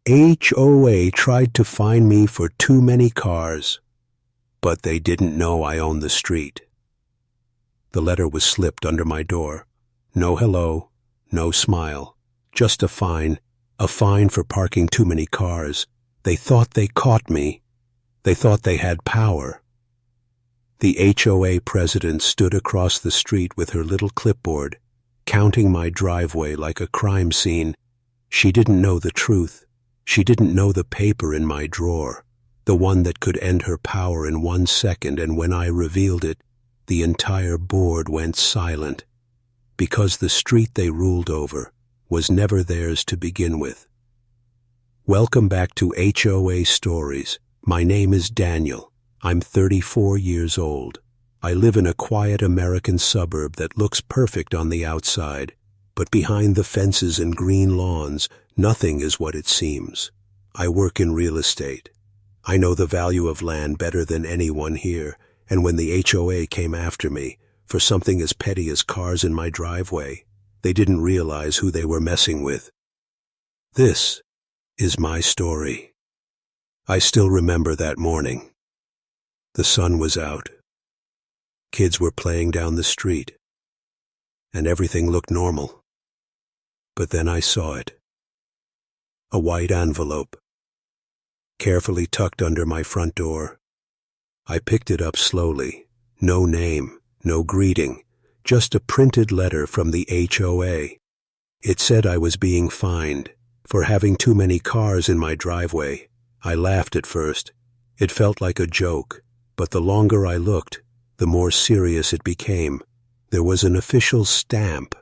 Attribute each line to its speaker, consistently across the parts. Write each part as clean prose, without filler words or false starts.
Speaker 1: HOA tried to fine me for too many cars, but they didn't know I owned the street. The letter was slipped under my door. No hello, no smile, just a fine for parking too many cars. They thought they caught me. They thought they had power. The HOA president stood across the street with her little clipboard, counting my driveway like a crime scene. She didn't know the truth. She didn't know the paper in my drawer, the one that could end her power in 1 second, and when I revealed it, the entire board went silent, because the street they ruled over was never theirs to begin with. Welcome back to HOA Stories. My name is Daniel. I'm 34 years old. I live in a quiet American suburb that looks perfect on the outside, but behind the fences and green lawns, nothing is what it seems. I work in real estate. I know the value of land better than anyone here, and when the HOA came after me for something as petty as cars in my driveway, they didn't realize who they were messing with. This is my story. I still remember that morning. The sun was out. Kids were playing down the street, and everything looked normal. But then I saw it. A white envelope, carefully tucked under my front door. I picked it up slowly. No name, no greeting, just a printed letter from the HOA. It said I was being fined for having too many cars in my driveway. I laughed at first. It felt like a joke, but the longer I looked, the more serious it became. There was an official stamp,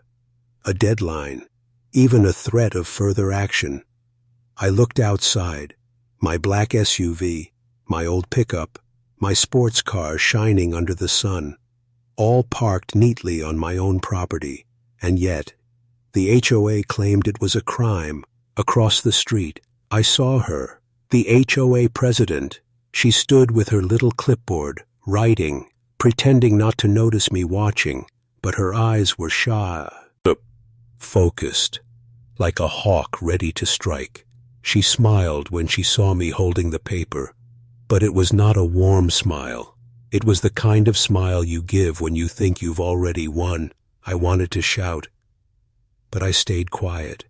Speaker 1: a deadline, even a threat of further action. I looked outside, my black SUV, my old pickup, my sports car shining under the sun, all parked neatly on my own property, and yet the HOA claimed it was a crime. Across the street, I saw her, the HOA president. She stood with her little clipboard, writing, pretending not to notice me watching, but her eyes were shy, focused, like a hawk ready to strike. She smiled when she saw me holding the paper, but it was not a warm smile. It was the kind of smile you give when you think you've already won. I wanted to shout, but I stayed quiet,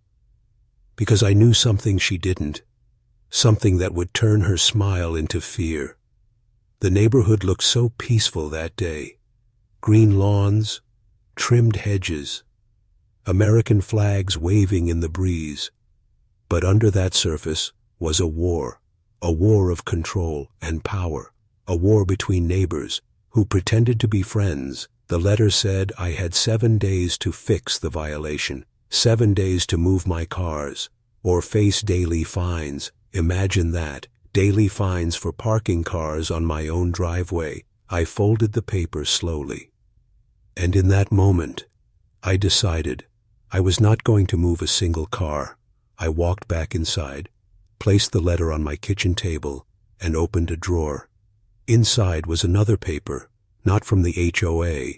Speaker 1: because I knew something she didn't, something that would turn her smile into fear. The neighborhood looked so peaceful that day. Green lawns, trimmed hedges, American flags waving in the breeze. But under that surface was a war of control and power, a war between neighbors who pretended to be friends. The letter said I had 7 days to fix the violation, 7 days to move my cars, or face daily fines. Imagine that, daily fines for parking cars on my own driveway. I folded the paper slowly. And in that moment, I decided I was not going to move a single car. I walked back inside, placed the letter on my kitchen table, and opened a drawer. Inside was another paper, not from the HOA,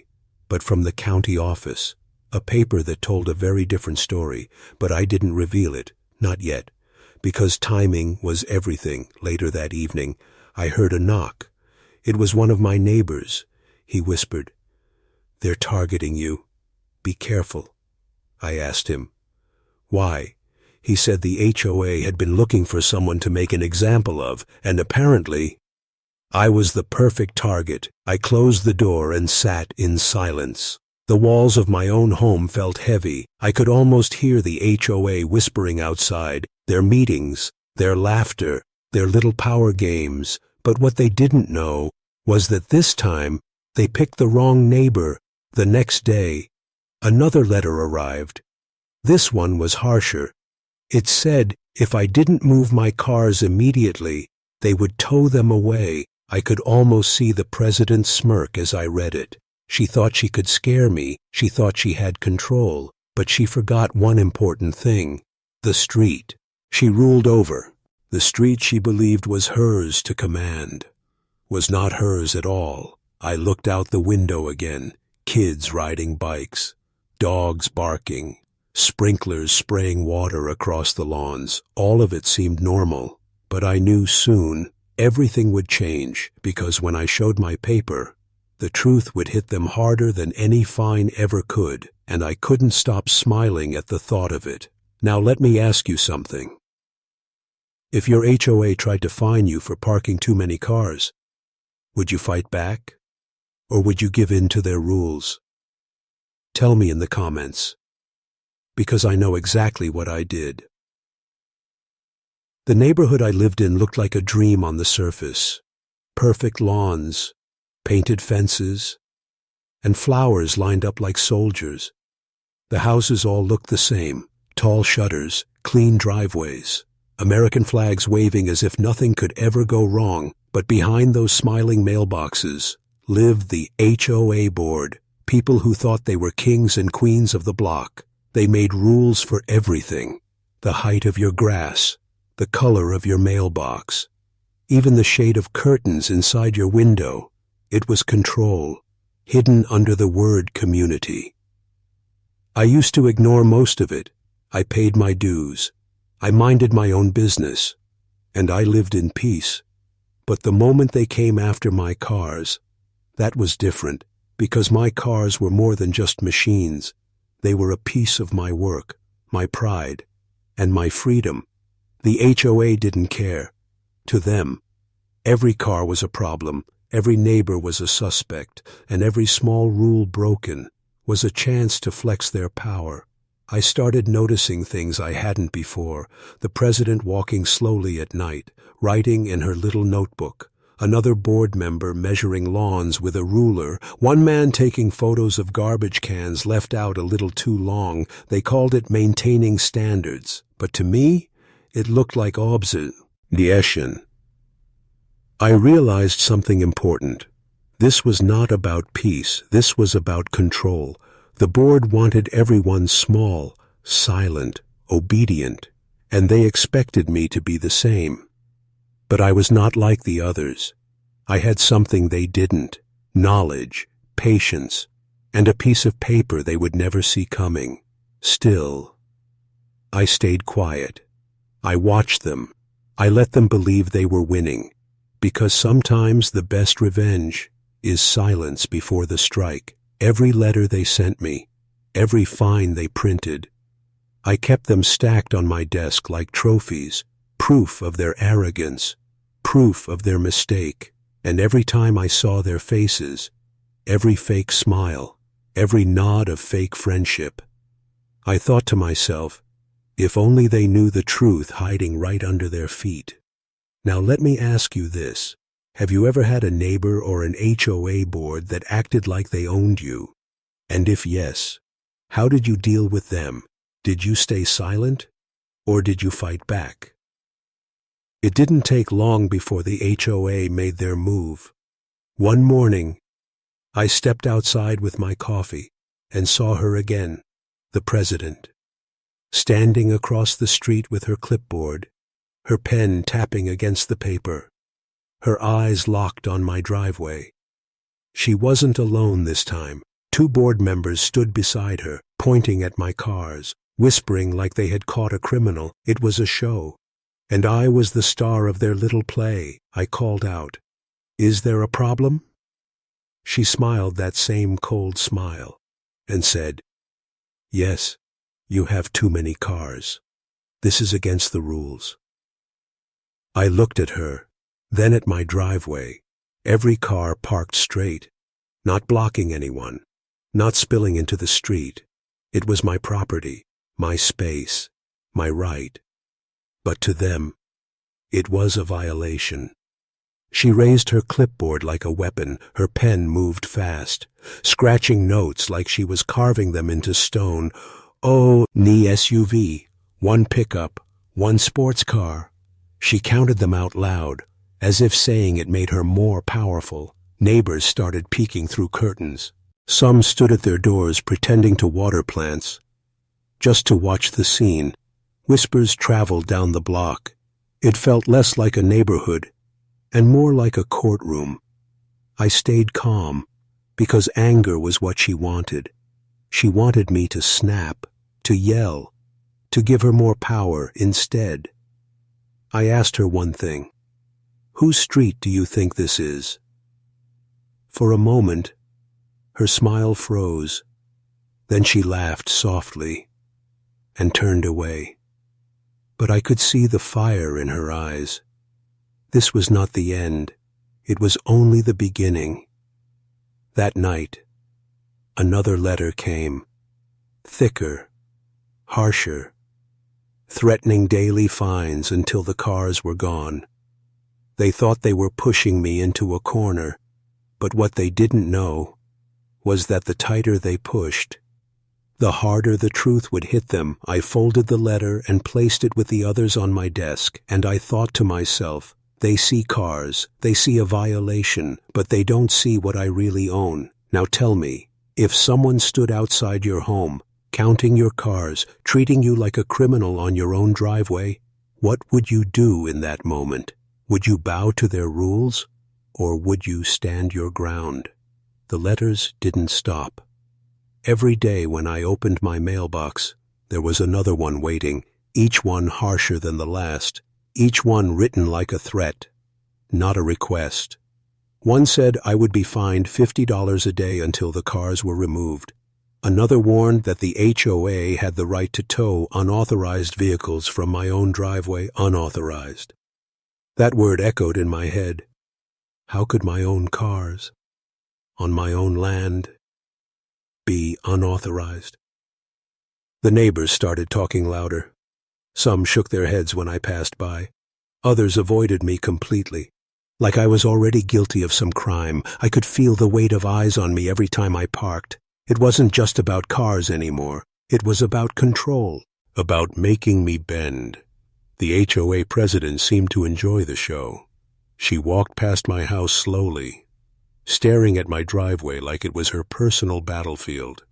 Speaker 1: but from the county office, a paper that told a very different story, but I didn't reveal it, not yet, because timing was everything. Later that evening, I heard a knock. It was one of my neighbors. He whispered, "They're targeting you. Be careful." I asked him, "Why?" He said the HOA had been looking for someone to make an example of, and apparently I was the perfect target. I closed the door and sat in silence. The walls of my own home felt heavy. I could almost hear the HOA whispering outside, their meetings, their laughter, their little power games. But what they didn't know was that this time they picked the wrong neighbor. The next day, another letter arrived. This one was harsher. It said if I didn't move my cars immediately, they would tow them away. I could almost see the president's smirk as I read it. She thought she could scare me. She thought she had control. But she forgot one important thing: the street she ruled over. The street she believed was hers to command was not hers at all. I looked out the window again. Kids riding bikes, dogs barking, sprinklers spraying water across the lawns. All of it seemed normal, but I knew soon everything would change, because when I showed my paper, the truth would hit them harder than any fine ever could, and I couldn't stop smiling at the thought of it. Now let me ask you something. If your HOA tried to fine you for parking too many cars, would you fight back? Or would you give in to their rules? Tell me in the comments, because I know exactly what I did. The neighborhood I lived in looked like a dream on the surface. Perfect lawns, painted fences, and flowers lined up like soldiers. The houses all looked the same: tall shutters, clean driveways, American flags waving as if nothing could ever go wrong. But behind those smiling mailboxes lived the HOA board, people who thought they were kings and queens of the block. They made rules for everything: the height of your grass, the color of your mailbox, even the shade of curtains inside your window. It was control, hidden under the word community. I used to ignore most of it. I paid my dues. I minded my own business, and I lived in peace. But the moment they came after my cars, that was different, because my cars were more than just machines. They were a piece of my work, my pride, and my freedom. The HOA didn't care. To them, every car was a problem, every neighbor was a suspect, and every small rule broken was a chance to flex their power. I started noticing things I hadn't before: the president walking slowly at night, writing in her little notebook, another board member measuring lawns with a ruler, one man taking photos of garbage cans left out a little too long. They called it maintaining standards, but to me, it looked like observation. I realized something important. This was not about peace. This was about control. The board wanted everyone small, silent, obedient, and they expected me to be the same. But I was not like the others. I had something they didn't: knowledge, patience, and a piece of paper they would never see coming. Still, I stayed quiet. I watched them. I let them believe they were winning, because sometimes the best revenge is silence before the strike. Every letter they sent me, every fine they printed, I kept them stacked on my desk like trophies, proof of their arrogance, proof of their mistake. And every time I saw their faces, every fake smile, every nod of fake friendship, I thought to myself, if only they knew the truth hiding right under their feet. Now let me ask you this. Have you ever had a neighbor or an HOA board that acted like they owned you? And if yes, how did you deal with them? Did you stay silent, or did you fight back? It didn't take long before the HOA made their move. One morning, I stepped outside with my coffee and saw her again, the president, standing across the street with her clipboard, her pen tapping against the paper, her eyes locked on my driveway. She wasn't alone this time. 2 board members stood beside her, pointing at my cars, whispering like they had caught a criminal. It was a show, and I was the star of their little play. I called out, "Is there a problem?" She smiled that same cold smile and said, "Yes, you have too many cars. This is against the rules." I looked at her, then at my driveway. Every car parked straight, not blocking anyone, not spilling into the street. It was my property, my space, my right. But to them, it was a violation. She raised her clipboard like a weapon. Her pen moved fast, scratching notes like she was carving them into stone. Oh, ni SUV, 1 pickup, 1 sports car. She counted them out loud, as if saying it made her more powerful. Neighbors started peeking through curtains. Some stood at their doors pretending to water plants, just to watch the scene. Whispers traveled down the block. It felt less like a neighborhood and more like a courtroom. I stayed calm, because anger was what she wanted. She wanted me to snap, to yell, to give her more power instead. I asked her one thing. Whose street do you think this is? For a moment, her smile froze. Then she laughed softly and turned away. But I could see the fire in her eyes. This was not the end. It was only the beginning. That night, another letter came, thicker, harsher, threatening daily fines until the cars were gone. They thought they were pushing me into a corner, but what they didn't know was that the tighter they pushed, the harder the truth would hit them. I folded the letter and placed it with the others on my desk, and I thought to myself, they see cars, they see a violation, but they don't see what I really own. Now tell me, if someone stood outside your home, counting your cars, treating you like a criminal on your own driveway, what would you do in that moment? Would you bow to their rules, or would you stand your ground? The letters didn't stop. Every day when I opened my mailbox, there was another one waiting, each one harsher than the last, each one written like a threat, not a request. One said I would be fined $50 a day until the cars were removed. Another warned that the HOA had the right to tow unauthorized vehicles from my own driveway unauthorized. That word echoed in my head. How could my own cars, on my own land, be unauthorized? The neighbors started talking louder. Some shook their heads when I passed by. Others avoided me completely, like I was already guilty of some crime. I could feel the weight of eyes on me every time I parked. It wasn't just about cars anymore. It was about control, about making me bend. The HOA president seemed to enjoy the show. She walked past my house slowly, staring at my driveway like it was her personal battlefield.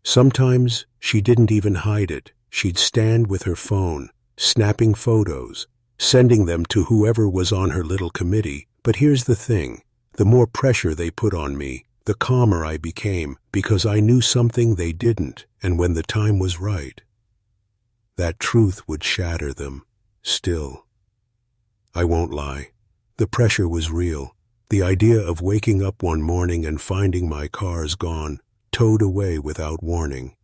Speaker 1: Sometimes she didn't even hide it. She'd stand with her phone, snapping photos, sending them to whoever was on her little committee. But here's the thing. The more pressure they put on me, the calmer I became, because I knew something they didn't, and when the time was right, that truth would shatter them. Still, I won't lie. The pressure was real. The idea of waking up one morning and finding my cars gone, towed away without warning.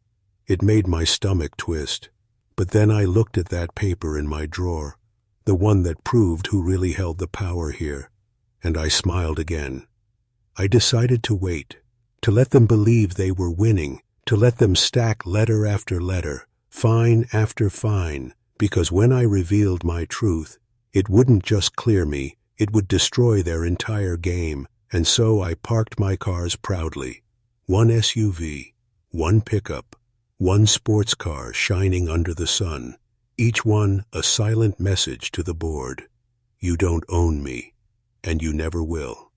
Speaker 1: It made my stomach twist. But then I looked at that paper in my drawer, the one that proved who really held the power here, and I smiled again. I decided to wait, to let them believe they were winning, to let them stack letter after letter, fine after fine, because when I revealed my truth, it wouldn't just clear me, it would destroy their entire game. And so I parked my cars proudly. One SUV, one pickup, one sports car shining under the sun, each one a silent message to the board. You don't own me, and you never will.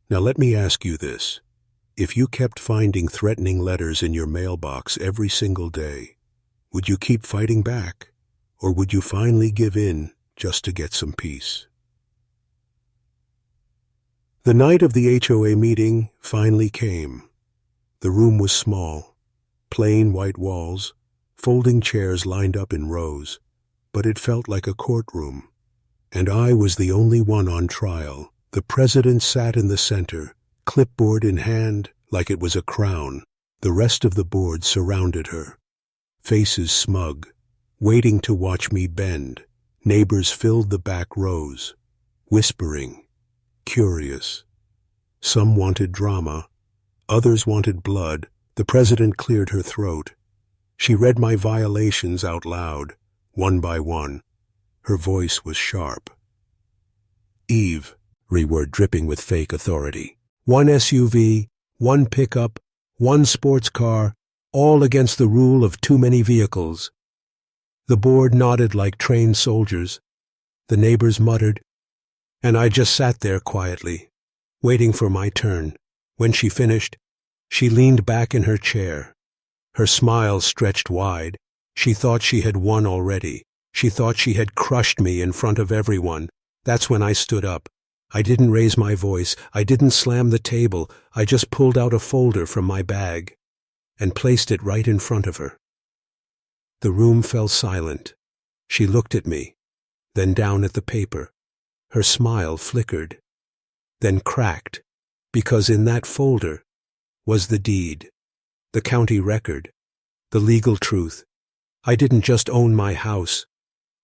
Speaker 1: Now let me ask you this. If you kept finding threatening letters in your mailbox every single day, would you keep fighting back, or would you finally give in just to get some peace? The night of the HOA meeting finally came. The room was small, plain white walls, folding chairs lined up in rows, but it felt like a courtroom. And I was the only one on trial. The president sat in the center, clipboard in hand, like it was a crown. The rest of the board surrounded her, faces smug, waiting to watch me bend. Neighbors filled the back rows, whispering, curious. Some wanted drama, others wanted blood. The president cleared her throat. She read my violations out loud, one by one. Her voice was sharp. Eve, reword dripping with fake authority. One SUV, one pickup, one sports car, all against the rule of too many vehicles. The board nodded like trained soldiers. The neighbors muttered, and I just sat there quietly, waiting for my turn. When she finished, she leaned back in her chair. Her smile stretched wide. She thought she had won already. She thought she had crushed me in front of everyone. That's when I stood up. I didn't raise my voice. I didn't slam the table. I just pulled out a folder from my bag and placed it right in front of her. The room fell silent. She looked at me, then down at the paper. Her smile flickered, then cracked, because in that folder was the deed, the county record, the legal truth. I didn't just own my house.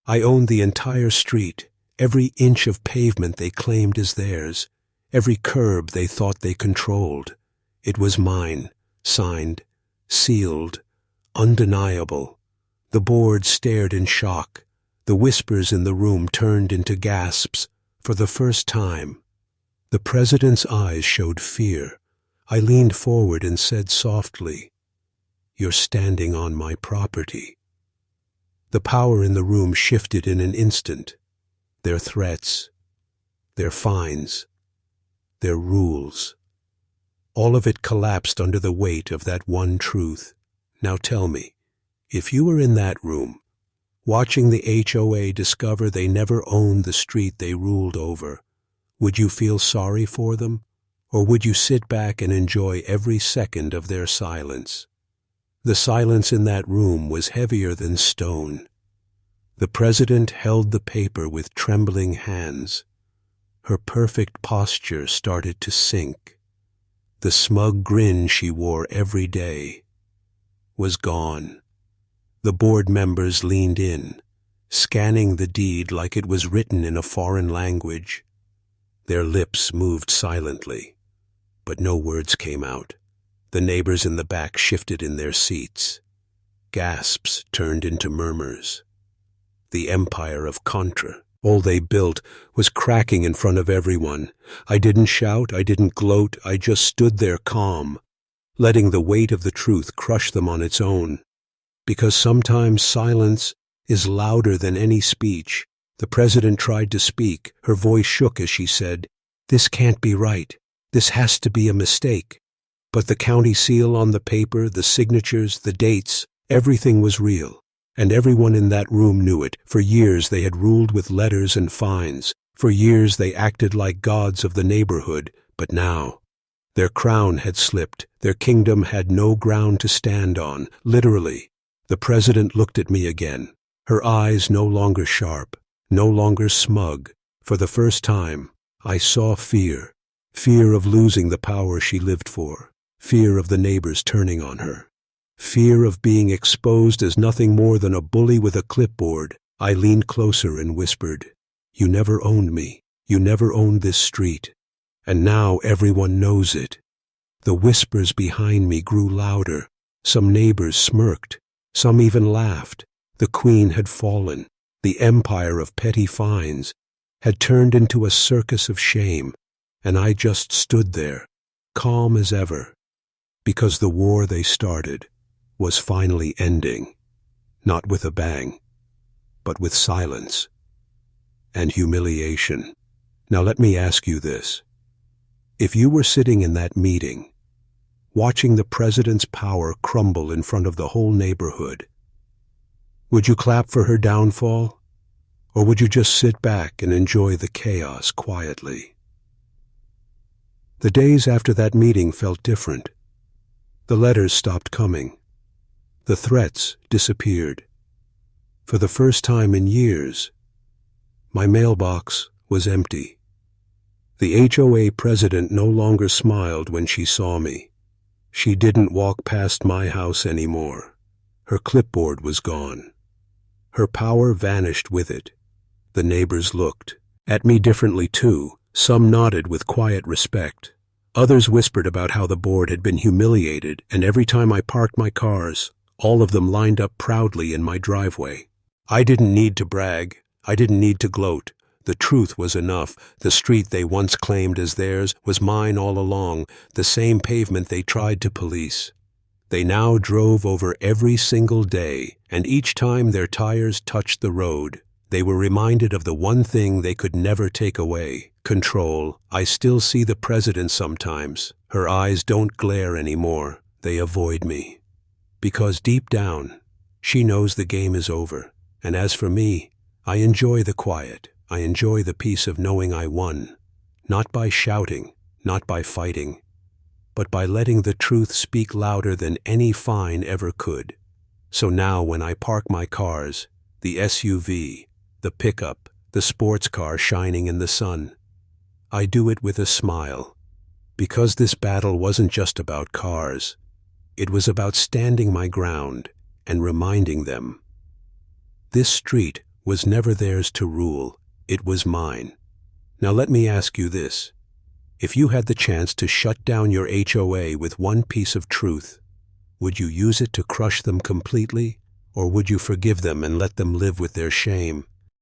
Speaker 1: I owned the entire street, every inch of pavement they claimed as theirs, every curb they thought they controlled. It was mine, signed, sealed, undeniable. The board stared in shock. The whispers in the room turned into gasps. For the first time, the president's eyes showed fear. I leaned forward and said softly, "You're standing on my property." The power in the room shifted in an instant. Their threats, their fines, their rules. All of it collapsed under the weight of that one truth. Now tell me, if you were in that room, watching the HOA discover they never owned the street they ruled over, would you feel sorry for them, or would you sit back and enjoy every second of their silence? The silence in that room was heavier than stone. The president held the paper with trembling hands. Her perfect posture started to sink. The smug grin she wore every day was gone. The board members leaned in, scanning the deed like it was written in a foreign language. Their lips moved silently, but no words came out. The neighbors in the back shifted in their seats. Gasps turned into murmurs. The empire of Contra, all they built, was cracking in front of everyone. I didn't shout, I didn't gloat, I just stood there calm, letting the weight of the truth crush them on its own. Because sometimes silence is louder than any speech. The president tried to speak. Her voice shook as she said, "This can't be right. This has to be a mistake." But the county seal on the paper, the signatures, the dates, everything was real. And everyone in that room knew it. For years they had ruled with letters and fines. For years they acted like gods of the neighborhood. But now, their crown had slipped. Their kingdom had no ground to stand on, literally. The president looked at me again, her eyes no longer sharp, no longer smug. For the first time, I saw fear. Fear of losing the power she lived for. Fear of the neighbors turning on her. Fear of being exposed as nothing more than a bully with a clipboard. I leaned closer and whispered, "You never owned me. You never owned this street. And now everyone knows it." The whispers behind me grew louder. Some neighbors smirked. Some even laughed. The queen had fallen. The empire of petty fines had turned into a circus of shame, and I just stood there, calm as ever, because the war they started was finally ending, not with a bang, but with silence and humiliation. Now let me ask you this. If you were sitting in that meeting, watching the president's power crumble in front of the whole neighborhood, would you clap for her downfall, or would you just sit back and enjoy the chaos quietly? The days after that meeting felt different. The letters stopped coming. The threats disappeared. For the first time in years, my mailbox was empty. The HOA president no longer smiled when she saw me. She didn't walk past my house anymore. Her clipboard was gone. Her power vanished with it. The neighbors looked at me differently too. Some nodded with quiet respect. Others whispered about how the board had been humiliated, and every time I parked my cars, all of them lined up proudly in my driveway. I didn't need to brag. I didn't need to gloat. The truth was enough. The street they once claimed as theirs was mine all along, the same pavement they tried to police. They now drove over every single day, and each time their tires touched the road, they were reminded of the one thing they could never take away: control. I still see the president sometimes. Her eyes don't glare anymore. They avoid me. Because deep down, she knows the game is over. And as for me, I enjoy the quiet. I enjoy the peace of knowing I won. Not by shouting, not by fighting, but by letting the truth speak louder than any fine ever could. So now when I park my cars, the SUV, the pickup, the sports car shining in the sun, I do it with a smile. Because this battle wasn't just about cars. It was about standing my ground and reminding them. This street was never theirs to rule, it was mine. Now let me ask you this. If you had the chance to shut down your HOA with one piece of truth, would you use it to crush them completely, or would you forgive them and let them live with their shame?